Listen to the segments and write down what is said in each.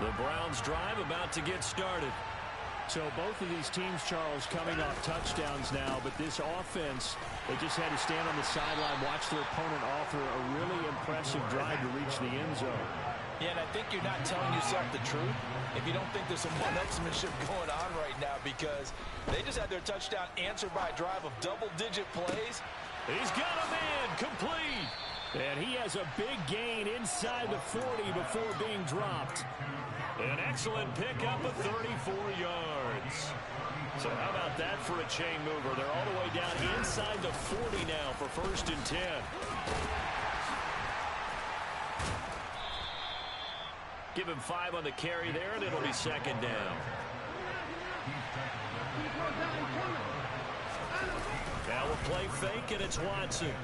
The Browns drive about to get started. So both of these teams, Charles, coming off touchdowns now, but this offense, they just had to stand on the sideline, watch their opponent offer a really impressive drive to reach the end zone. Yeah, and I think you're not telling yourself the truth if you don't think there's some one-upsmanship going on right now, because they just had their touchdown answered by a drive of double-digit plays. He's got a man complete. And he has a big gain inside the 40 before being dropped. An excellent pickup of 34 yards. So how about that for a chain mover? They're all the way down inside the 40 now for 1st and 10. Give him 5 on the carry there, and it'll be 2nd down. Now a play fake, and it's Watson.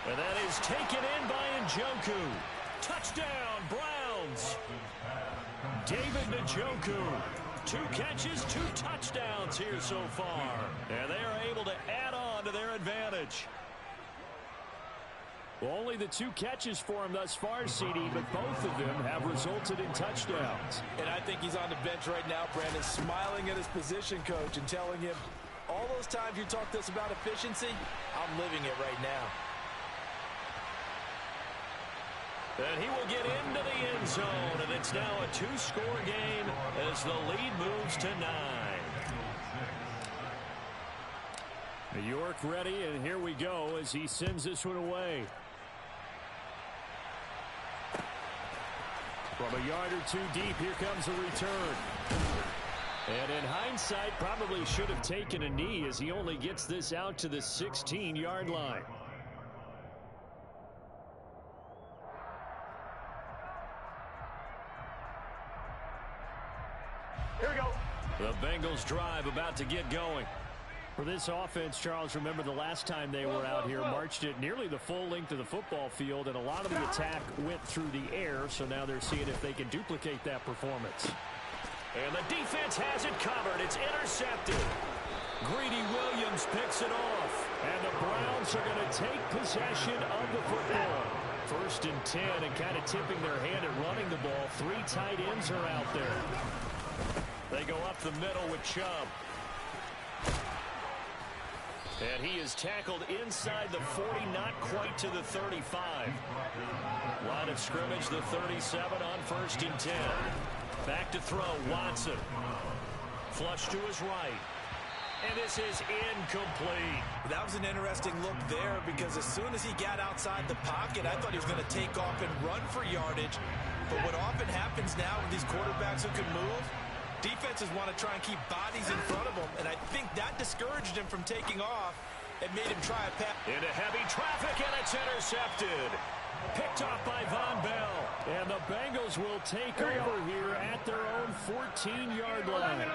And that is taken in by Njoku. Touchdown, Browns. David Njoku. 2 catches, 2 touchdowns here so far. And they are able to add on to their advantage. Well, only the 2 catches for him thus far, CD, but both of them have resulted in touchdowns. And I think he's on the bench right now, Brandon, smiling at his position coach and telling him, all those times you talked to us about efficiency, I'm living it right now. And he will get into the end zone, and it's now a 2-score game as the lead moves to 9. York ready, and here we go as he sends this one away. From a yard or 2 deep, here comes a return. And in hindsight, probably should have taken a knee as he only gets this out to the 16-yard line. Here we go. The Bengals drive about to get going. For this offense, Charles, remember the last time they were out here, marched it nearly the full length of the football field, and a lot of the attack went through the air, so now they're seeing if they can duplicate that performance. And the defense has it covered. It's intercepted. Greedy Williams picks it off. And the Browns are going to take possession of the football. 1st and 10, and kind of tipping their hand at running the ball. 3 tight ends are out there. They go up the middle with Chubb. And he is tackled inside the 40, not quite to the 35. Line of scrimmage, the 37 on 1st and 10. Back to throw, Watson. Flush to his right. And this is incomplete. That was an interesting look there, because as soon as he got outside the pocket, I thought he was going to take off and run for yardage. But what often happens now with these quarterbacks who can move, defenses want to try and keep bodies in front of them, and I think that discouraged him from taking off and made him try a pass. Into heavy traffic, and it's intercepted. Picked off by Von Bell. And the Bengals will take over here at their own 14-yard line.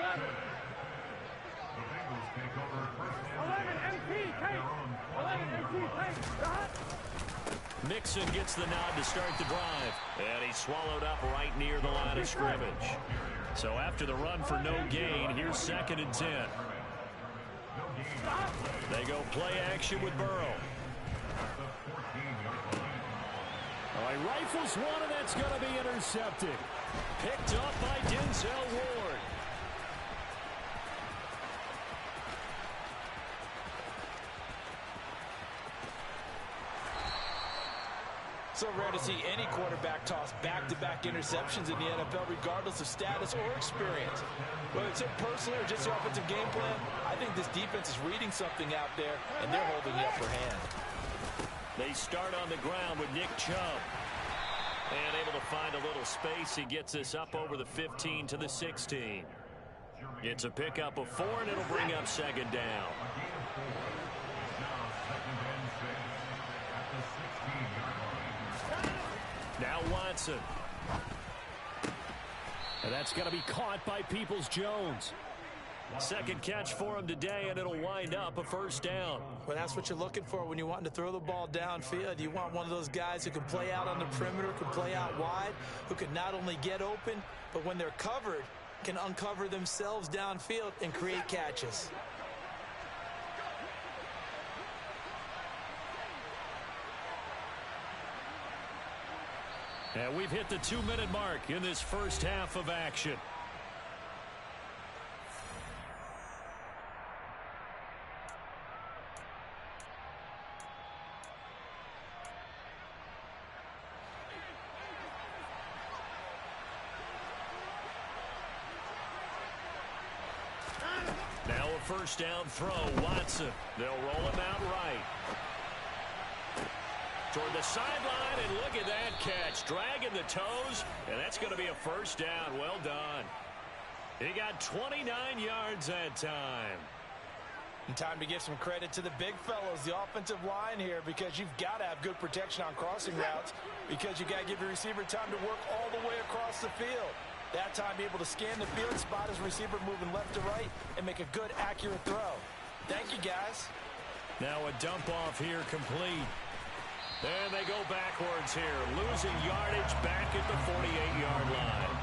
Mixon gets the nod to start the drive. And he's swallowed up right near the line of scrimmage. So after the run for no gain, here's 2nd and 10. They go play action with Burrow. He rifles one, and that's going to be intercepted. Picked up by Denzel Ward. So rare to see any quarterback toss back-to-back interceptions in the NFL, regardless of status or experience. Whether it's personally or just the offensive game plan, I think this defense is reading something out there, and they're holding the upper hand. They start on the ground with Nick Chubb. And able to find a little space. He gets this up over the 15 to the 16. It's a pickup of 4, and it'll bring up 2nd down. Now Watson. And that's going to be caught by Peoples-Jones. 2nd catch for him today, and it'll wind up a 1st down. Well, that's what you're looking for when you want to throw the ball downfield. You want one of those guys who can play out on the perimeter, can play out wide, who can not only get open, but when they're covered, can uncover themselves downfield and create catches. And we've hit the 2-minute mark in this first half of action. Now a first down throw. Watson. They'll roll him out right. Toward the sideline, and look at that catch. Dragging the toes, and that's going to be a first down. Well done. He got 29 yards that time. And time to give some credit to the big fellows, the offensive line here, because you've got to have good protection on crossing routes, because you've got to give your receiver time to work all the way across the field. That time, be able to scan the field, spot his receiver moving left to right, and make a good, accurate throw. Thank you, guys. Now a dump off here complete. And they go backwards here, losing yardage back at the 48-yard line.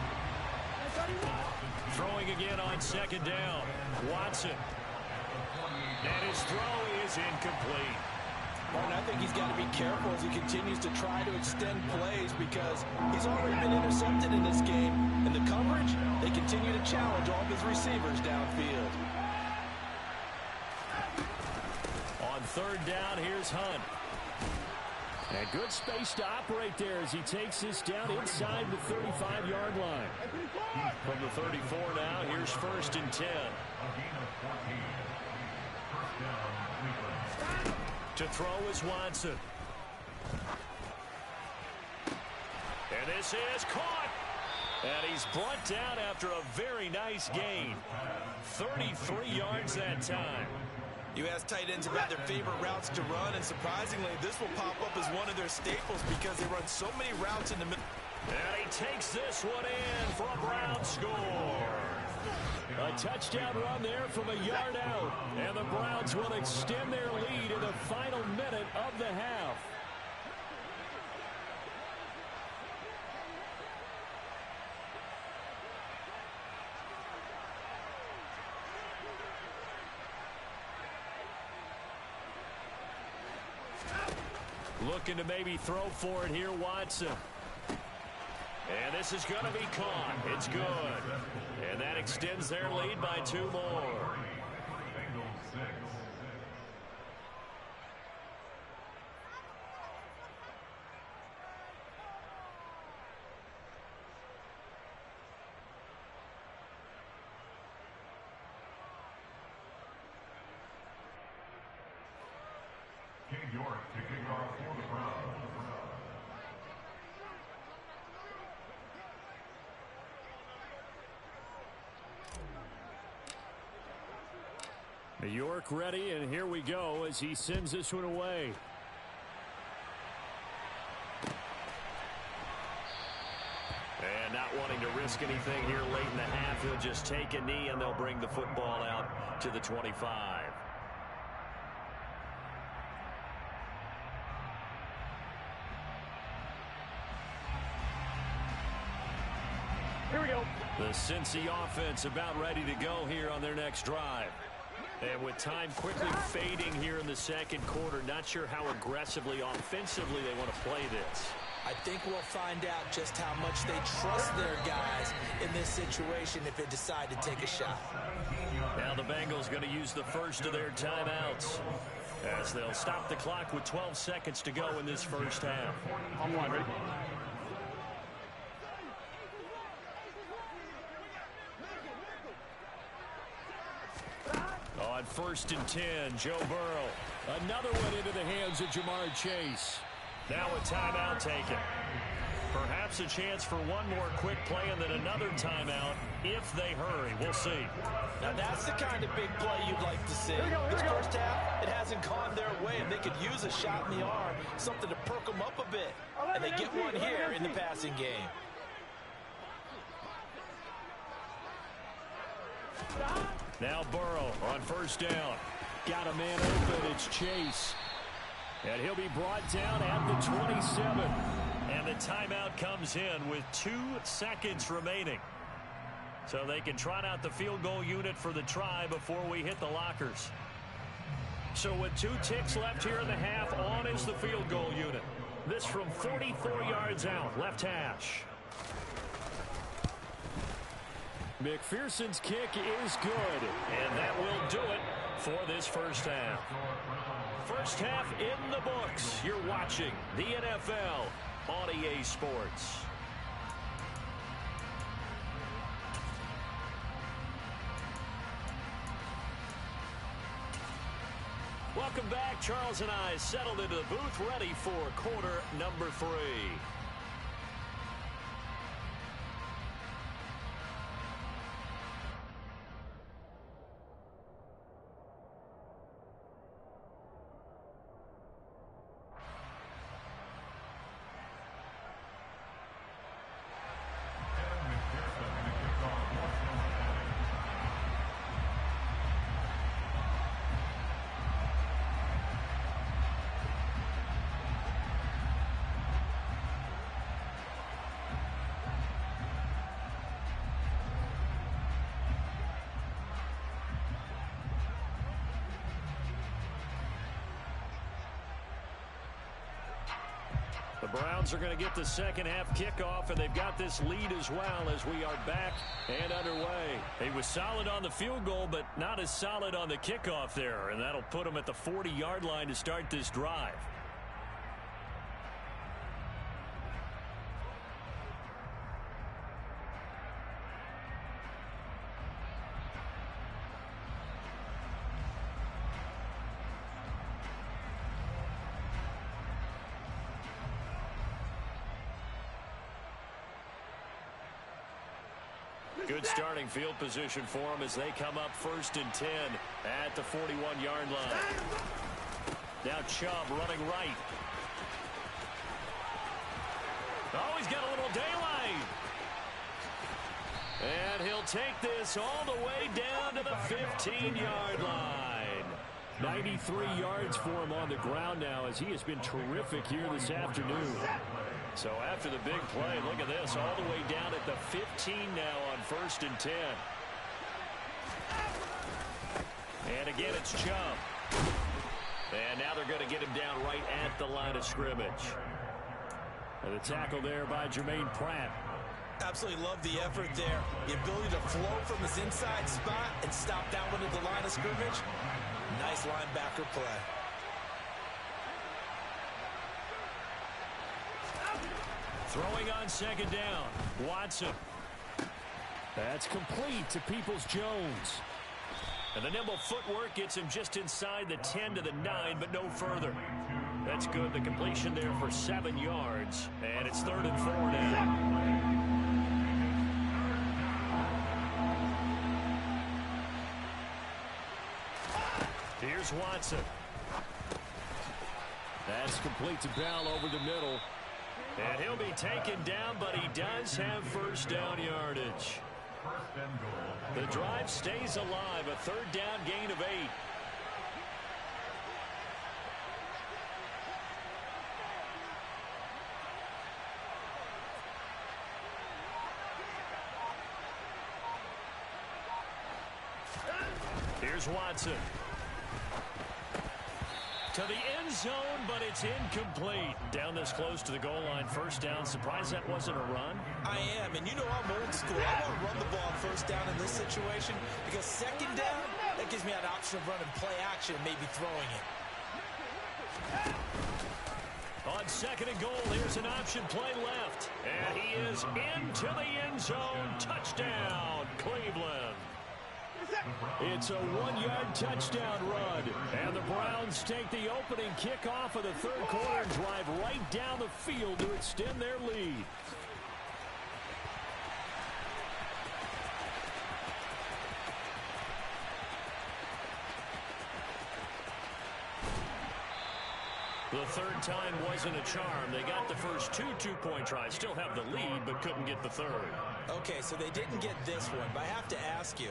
Throwing again on second down. Watson. And his throw is incomplete. Well, and I think he's got to be careful as he continues to try to extend plays, because he's already been intercepted in this game. And the coverage, they continue to challenge all of his receivers downfield. On third down, here's Hunt. And good space to operate there as he takes this down inside the 35-yard line. From the 34 now, here's first and 10. To throw is Watson. And this is caught. And he's brought down after a very nice gain. 33 yards that time. You ask tight ends about their favorite routes to run, and surprisingly, this will pop up as one of their staples because they run so many routes in the middle. And he takes this one in for a Brown score. A touchdown run there from a yard out. And the Browns will extend their lead in the final minute of the half. Looking to maybe throw for it here, Watson. And this is going to be caught. It's good. And that extends their lead by 2 more. York kicking off for the Browns. York ready, and here we go as he sends this one away. And not wanting to risk anything here late in the half, he'll just take a knee and they'll bring the football out to the 25. Here we go. The Cincy offense about ready to go here on their next drive. And with time quickly fading here in the second quarter, not sure how aggressively, offensively they want to play this. I think we'll find out just how much they trust their guys in this situation if they decide to take a shot. Now the Bengals going to use the first of their timeouts as they'll stop the clock with 12 seconds to go in this first half. On one, ready? On first and 10, Joe Burrow. Another one into the hands of Jamar Chase. Now a timeout taken. Perhaps a chance for one more quick play and then another timeout if they hurry. We'll see. Now that's the kind of big play you'd like to see. This first half, it hasn't gone their way, and they could use a shot in the arm, something to perk them up a bit. And they get one here in the passing game. Now Burrow on first down. Got a man open. It's Chase. And he'll be brought down at the 27. And the timeout comes in with 2 seconds remaining. So they can trot out the field goal unit for the try before we hit the lockers. So with 2 ticks left here in the half, on is the field goal unit. This from 44 yards out, left hash. McPherson's kick is good. And that will do it for this first half. First half in the books. You're watching the NFL on EA Sports. Welcome back. Charles and I settled into the booth, ready for quarter number 3. The Browns are going to get the second half kickoff, and they've got this lead as well as we are back and underway. He was solid on the field goal, but not as solid on the kickoff there, and that'll put him at the 40-yard line to start this drive. Good starting field position for them as they come up 1st and 10 at the 41-yard line. Now Chubb running right. Oh, he's got a little daylight. And he'll take this all the way down to the 15-yard line. 93 yards for him on the ground now as he has been terrific here this afternoon. So after the big play, look at this, all the way down at the 15 now on 1st and 10. And again, it's Chubb. And now they're going to get him down right at the line of scrimmage. And the tackle there by Jermaine Pratt. Absolutely love the effort there. The ability to flow from his inside spot and stop down into the line of scrimmage. Nice linebacker play. Throwing on 2nd down. Watson. That's complete to Peoples-Jones. And the nimble footwork gets him just inside the 10 to the 9, but no further. That's good. The completion there for 7 yards. And it's 3rd and 4 now. Here's Watson. That's complete to Bell over the middle. And he'll be taken down, but he does have 1st down yardage. The drive stays alive. A 3rd down gain of 8. Here's Watson. To the end zone, but it's incomplete. Down this close to the goal line, 1st down. Surprised that wasn't a run? I am, and you know I'm old school. I want to run the ball on 1st down in this situation because 2nd down, that gives me an option of running play action and maybe throwing it. On 2nd and goal, here's an option play left. And he is into the end zone. Touchdown, Cleveland. It's a 1-yard touchdown run. And the Browns take the opening kickoff of the 3rd quarter and drive right down the field to extend their lead. The 3rd time wasn't a charm. They got the first 2 two-point tries. Still have the lead, but couldn't get the 3rd. Okay, so they didn't get this one, but I have to ask you,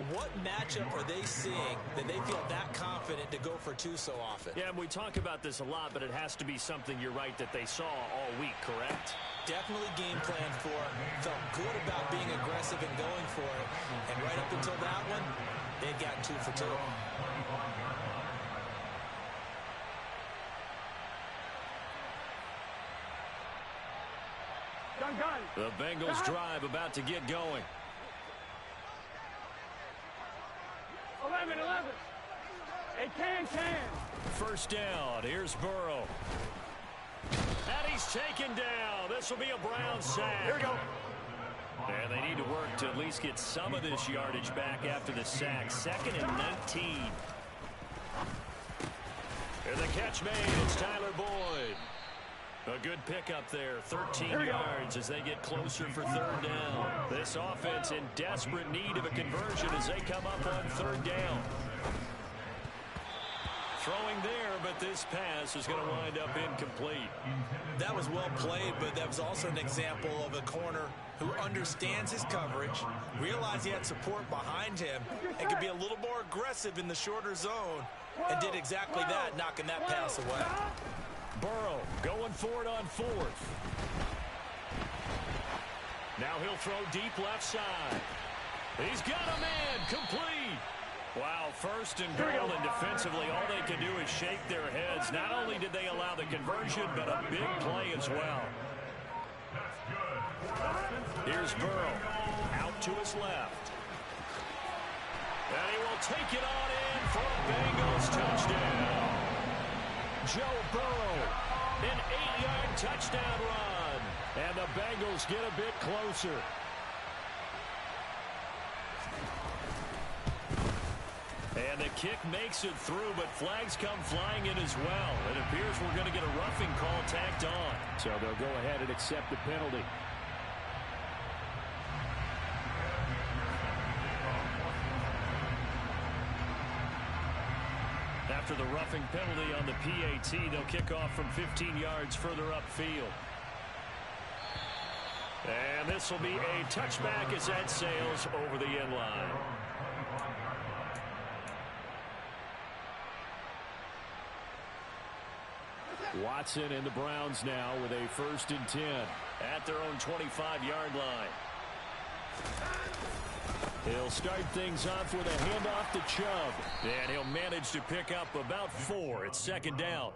what matchup are they seeing that they feel that confident to go for 2 so often? Yeah, and we talk about this a lot, but it has to be something, you're right, that they saw all week, correct? Definitely game plan for it. Felt good about being aggressive and going for it. And right up until that one, they've gotten 2 for 2. The Bengals drive about to get going. 11. Hey, can. First down. Here's Burrow. And he's taken down. This will be a Browns sack. Here we go. And they need to work to at least get some of this yardage back after the sack. 2nd and 19. And the catch made. It's Tyler Boyd. A good pickup there. 13 yards as they get closer for 3rd down. This offense in desperate need of a conversion as they come up on 3rd down. Throwing there, but this pass is going to wind up incomplete. That was well played, but that was also an example of a corner who understands his coverage, realized he had support behind him, and could be a little more aggressive in the shorter zone, and did exactly that, knocking that pass away. Burrow going for it on 4th. Now he'll throw deep left side. He's got a man complete. Wow, 1st and goal, and defensively all they can do is shake their heads. Not only did they allow the conversion, but a big play as well. Here's Burrow out to his left. And he will take it on in for a Bengals touchdown. Joe Burrow, an 8-yard touchdown run. And the Bengals get a bit closer. And the kick makes it through, but flags come flying in as well. It appears we're going to get a roughing call tacked on. So they'll go ahead and accept the penalty. After the roughing penalty on the PAT, they'll kick off from 15 yards further upfield. And this will be a touchback as that sails over the end line. Watson and the Browns now with a 1st and 10. At their own 25-yard line. He'll start things off with a handoff to Chubb. And he'll manage to pick up about 4. It's 2nd down.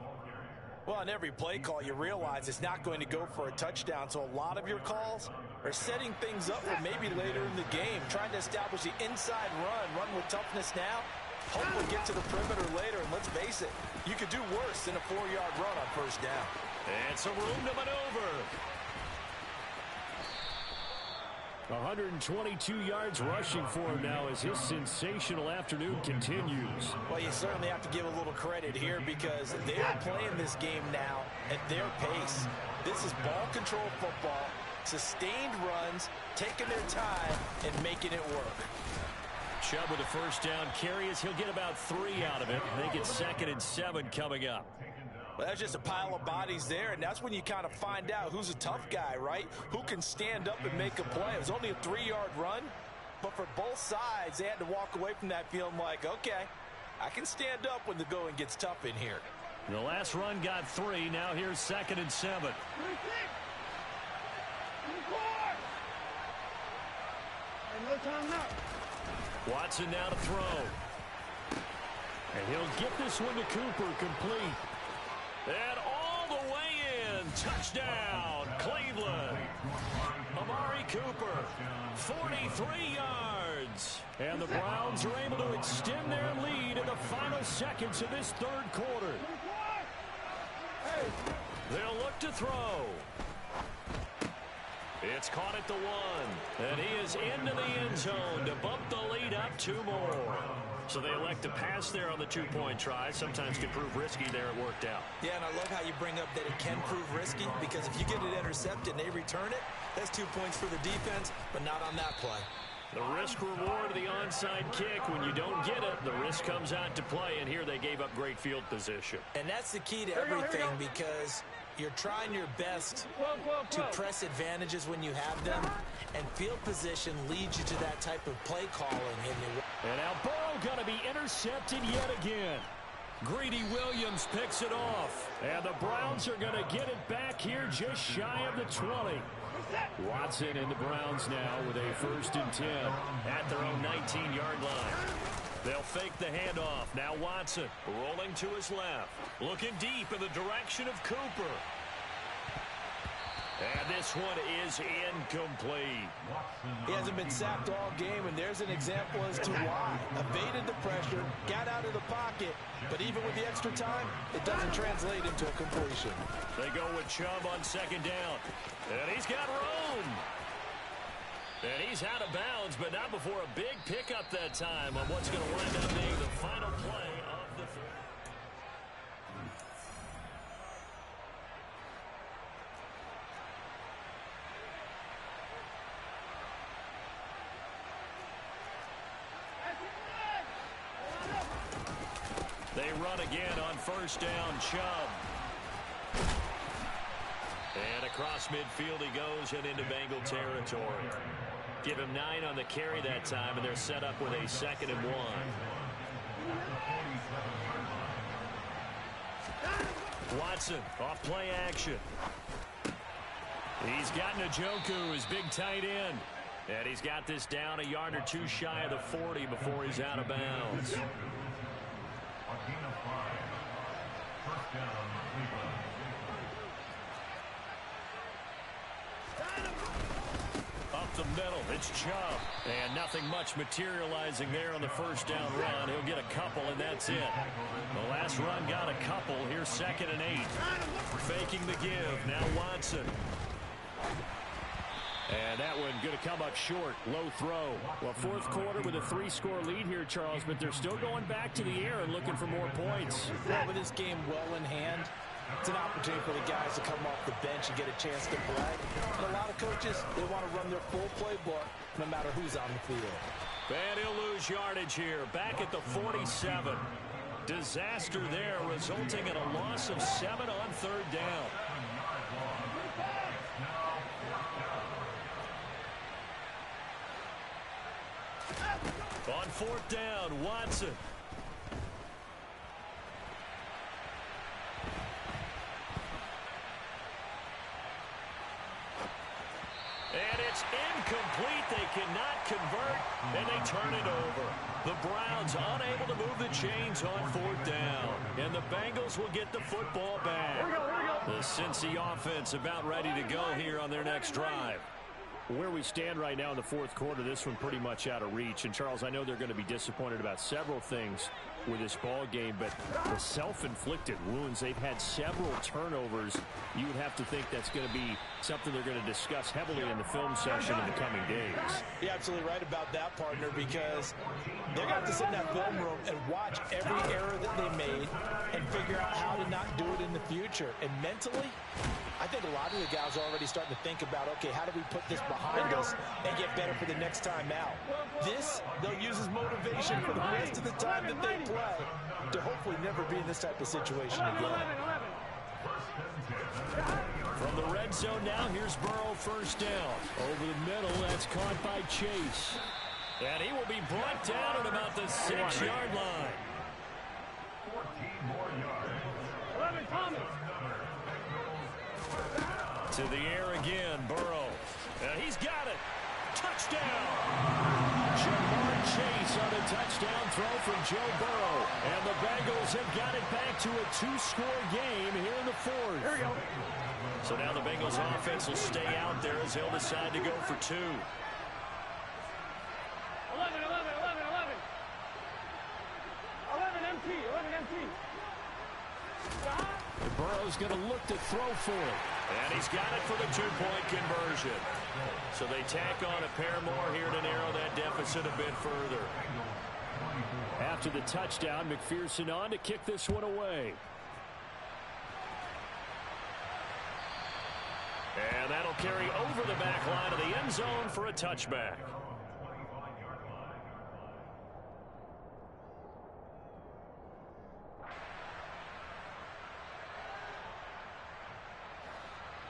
Well, on every play call, you realize it's not going to go for a touchdown, so a lot of your calls are setting things up for maybe later in the game, trying to establish the inside run with toughness now. Hope we'll get to the perimeter later, and let's face it, you could do worse than a 4-yard run on 1st down. And some room to maneuver. 122 yards rushing for him now as his sensational afternoon continues. Well, you certainly have to give a little credit here because they are playing this game now at their pace. This is ball control football, sustained runs, taking their time, and making it work. Chubb with a 1st down carry as he'll get about 3 out of it. They get 2nd and 7 coming up. Well, that's just a pile of bodies there, and that's when you kind of find out who's a tough guy, right? Who can stand up and make a play. It was only a 3-yard run, but for both sides, they had to walk away from that feeling like, okay, I can stand up when the going gets tough in here. The last run got 3. Now here's 2nd and 7. Watson now to throw. And he'll get this one to Cooper complete. And all the way in. Touchdown, Cleveland. Amari Cooper, 43 yards. And the Browns are able to extend their lead in the final seconds of this 3rd quarter. They'll look to throw. It's caught at the 1. And he is into the end zone to bump the lead up 2 more. So they elect to pass there on the 2-point try. Sometimes can prove risky there. It worked out. Yeah, and I love how you bring up that it can prove risky because if you get it intercepted and they return it, that's 2 points for the defense, but not on that play. The risk reward of the onside kick. When you don't get it, the risk comes out to play, and here they gave up great field position. And that's the key to everything because you're trying your best to press advantages when you have them, and field position leads you to that type of play calling. And now Burrow going to be intercepted yet again. Greedy Williams picks it off. And the Browns are going to get it back here just shy of the 20. Watson and the Browns now with a 1st and 10. At their own 19-yard line. They'll fake the handoff. Now Watson rolling to his left. Looking deep in the direction of Cooper. And this one is incomplete. He hasn't been sacked all game, and there's an example as to why. Evaded the pressure, got out of the pocket, but even with the extra time, it doesn't translate into a completion. They go with Chubb on second down. And he's got room. And he's out of bounds, but not before a big pickup that time on what's going to wind up being the final play of the third. They run again on first down. Chubb. And across midfield he goes and into Bengal territory. Give him 9 on the carry that time, and they're set up with a 2nd and 1. Watson off play action. He's got Njoku, his big tight end. And he's got this down a yard or two shy of the 40 before he's out of bounds. Up the middle, it's Chubb. And nothing much materializing there on the first down run. He'll get a couple, and that's it. The last run got a couple. Here's 2nd and 8. Faking the give. Now Watson. And that one going to come up short. Low throw. Well, fourth quarter with a 3-score lead here, Charles, but they're still going back to the air and looking for more points. Well, with this game well in hand, it's an opportunity for the guys to come off the bench and get a chance to play. And a lot of coaches, they want to run their full playbook no matter who's on the field. And he'll lose yardage here. Back at the 47. Disaster there, resulting in a loss of 7 on third down. On fourth down, Watson. And it's incomplete. They cannot convert, and they turn it over. The Browns unable to move the chains on fourth down. And the Bengals will get the football back. The Cincy offense about ready to go here on their next drive. Where we stand right now in the fourth quarter, this one pretty much out of reach. And, Charles, I know they're going to be disappointed about several things with this ball game, but the self-inflicted wounds, they've had several turnovers. You would have to think that's going to be something they're going to discuss heavily in the film session in the coming days. You're absolutely right about that, partner, because they're going to have to sit in that film room and watch every error that they made and figure out how to not do it in the future. And mentally, I think a lot of the guys are already starting to think about, okay, how do we put this behind us and get better for the next time out? This, they'll use as motivation for the rest of the time that they play to hopefully never be in this type of situation again. From the red zone now, here's Burrow first down. Over the middle, that's caught by Chase. And he will be brought down at about the 6-yard line. 14 more yards. 11, Thomas. To the air again, Burrow. And he's got it. Touchdown. Jamar Chase on a touchdown throw from Joe Burrow. And the Bengals have got it back to a 2-score game here in the fourth. Here we go. So now the Bengals offense will stay out there as they'll decide to go for 2. 11, 11, 11, 11. 11 empty, 11 empty. Stop. Burrow's going to look to throw for it. And he's got it for the 2-point conversion. So they tack on a pair more here to narrow that deficit a bit further. After the touchdown, McPherson on to kick this one away. And that'll carry over the back line of the end zone for a touchback.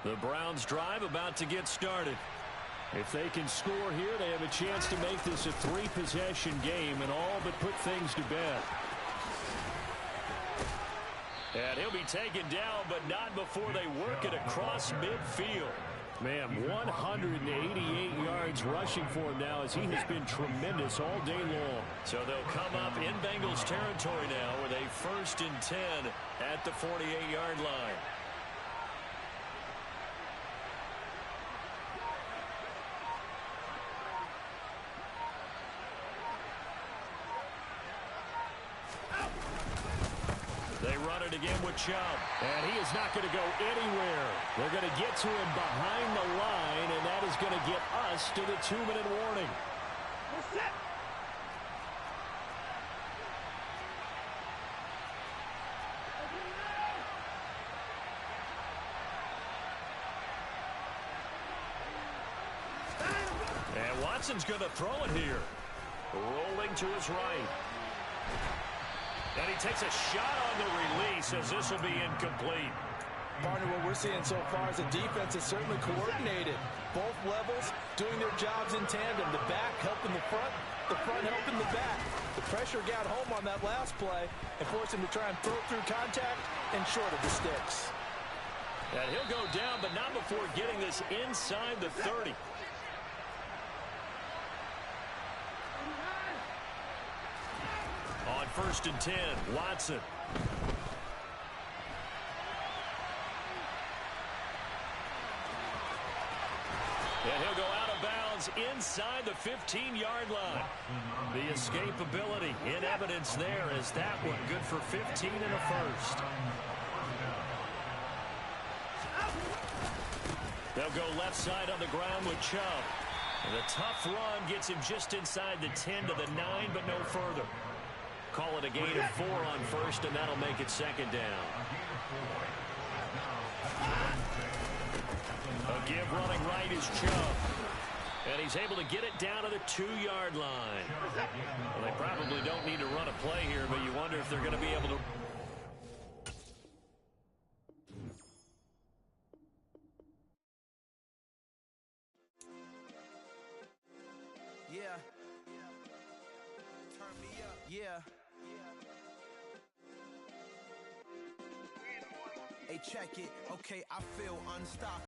The Browns drive about to get started. If they can score here, they have a chance to make this a 3-possession game and all but put things to bed. And he'll be taken down, but not before they work it across midfield. Man, 188 yards rushing for him now as he has been tremendous all day long. So they'll come up in Bengals territory now with a 1st and 10 at the 48-yard line. run it again with Chubb. And he is not going to go anywhere. They're going to get to him behind the line, and that is going to get us to the 2-minute warning. And Watson's going to throw it here. Rolling to his right. And he takes a shot on the release as this will be incomplete. Partner, what we're seeing so far is the defense is certainly coordinated. Both levels doing their jobs in tandem. The back helping the front helping the back. The pressure got home on that last play and forced him to try and throw through contact and short of the sticks. And he'll go down, but not before getting this inside the 30. On 1st and 10, Watson. And he'll go out of bounds inside the 15-yard line. The escapability in evidence there as that one good for 15 and a first. They'll go left side on the ground with Chubb. And the tough run gets him just inside the 10 to the 9, but no further. Call it a gain of 4 on first, and that'll make it 2nd down. A give running right is Chubb. And he's able to get it down to the 2-yard line. Well, they probably don't need to run a play here, but you wonder if they're going to be able to. Yeah. Turn me up. Yeah. Hey, check it. Okay, I feel unstoppable.